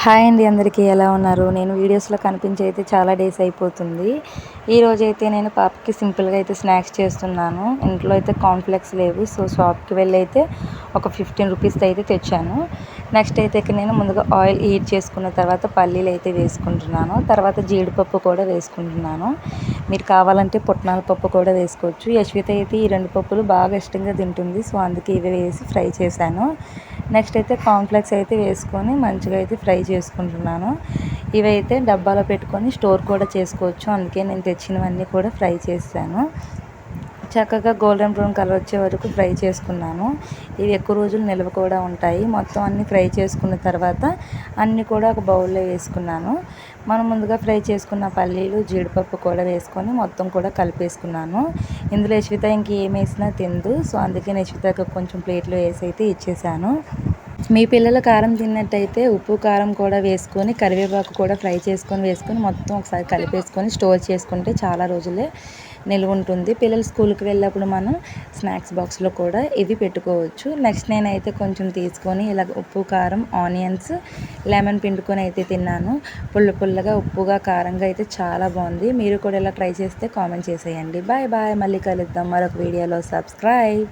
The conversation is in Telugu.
హాయ్ అండి, అందరికీ ఎలా ఉన్నారు? నేను వీడియోస్లో కనిపించి అయితే చాలా డేస్ అయిపోతుంది. ఈరోజైతే నేను పాపకి సింపుల్గా అయితే స్నాక్స్ చేస్తున్నాను. ఇంట్లో అయితే కాన్ఫ్లెక్స్ లేవు, సో షాప్కి వెళ్ళి అయితే ఒక 15 రూపీస్ది అయితే తెచ్చాను. నెక్స్ట్ అయితే ఇక్కడ నేను ముందుగా ఆయిల్ హీట్ చేసుకున్న తర్వాత పల్లీలు అయితే వేసుకుంటున్నాను. తర్వాత జీడిపప్పు కూడా వేసుకుంటున్నాను. మీరు కావాలంటే పుట్నాల పప్పు కూడా వేసుకోవచ్చు. యశ్విత అయితే ఈ 2 పప్పులు బాగా ఇష్టంగా తింటుంది, సో అందుకే ఇవి వేసి ఫ్రై చేశాను. నెక్స్ట్ అయితే కాన్ఫ్లెక్స్ అయితే వేసుకొని మంచిగా అయితే ఫ్రై చేసుకుంటున్నాను. ఇవైతే డబ్బాలో పెట్టుకొని స్టోర్ కూడా చేసుకోవచ్చు, అందుకే నేను తెచ్చినవన్నీ కూడా ఫ్రై చేశాను. చక్కగా గోల్డెన్ బ్రౌన్ కలర్ వచ్చే వరకు ఫ్రై చేసుకున్నాను. ఇవి ఎక్కువ రోజులు నిల్వ కూడా ఉంటాయి. మొత్తం అన్నీ ఫ్రై చేసుకున్న తర్వాత అన్నీ కూడా ఒక బౌల్లో వేసుకున్నాను. మనం ముందుగా ఫ్రై చేసుకున్న పల్లీలు, జీడిపప్పు కూడా వేసుకొని మొత్తం కూడా కలిపేసుకున్నాను. ఇందులో యశ్విత ఇంకేం వేసినా తిందు, సో అందుకే యశ్వితకు కొంచెం ప్లేట్లో వేసి అయితే ఇచ్చేసాను. మీ పిల్లలు కారం తిన్నట్టయితే ఉప్పు కారం కూడా వేసుకొని కరివేపాకు కూడా ఫ్రై చేసుకొని వేసుకొని మొత్తం ఒకసారి కలిపేసుకొని స్టోర్ చేసుకుంటే చాలా రోజులే నిల్వ ఉంటుంది. పిల్లలు స్కూల్కి వెళ్ళినప్పుడు మనం స్నాక్స్ బాక్స్లో కూడా ఇవి పెట్టుకోవచ్చు. నెక్స్ట్ నేనైతే కొంచెం తీసుకొని ఇలా ఉప్పు కారం ఆనియన్స్ లెమన్ పిండుకొని అయితే తిన్నాను. పుల్లగా ఉప్పుగా కారంగా అయితే చాలా బాగుంది. మీరు కూడా ఇలా ట్రై చేస్తే కామెంట్ చేసేయండి. బాయ్ బాయ్, మళ్ళీ కలుద్దాం మరొక వీడియోలో. సబ్స్క్రైబ్.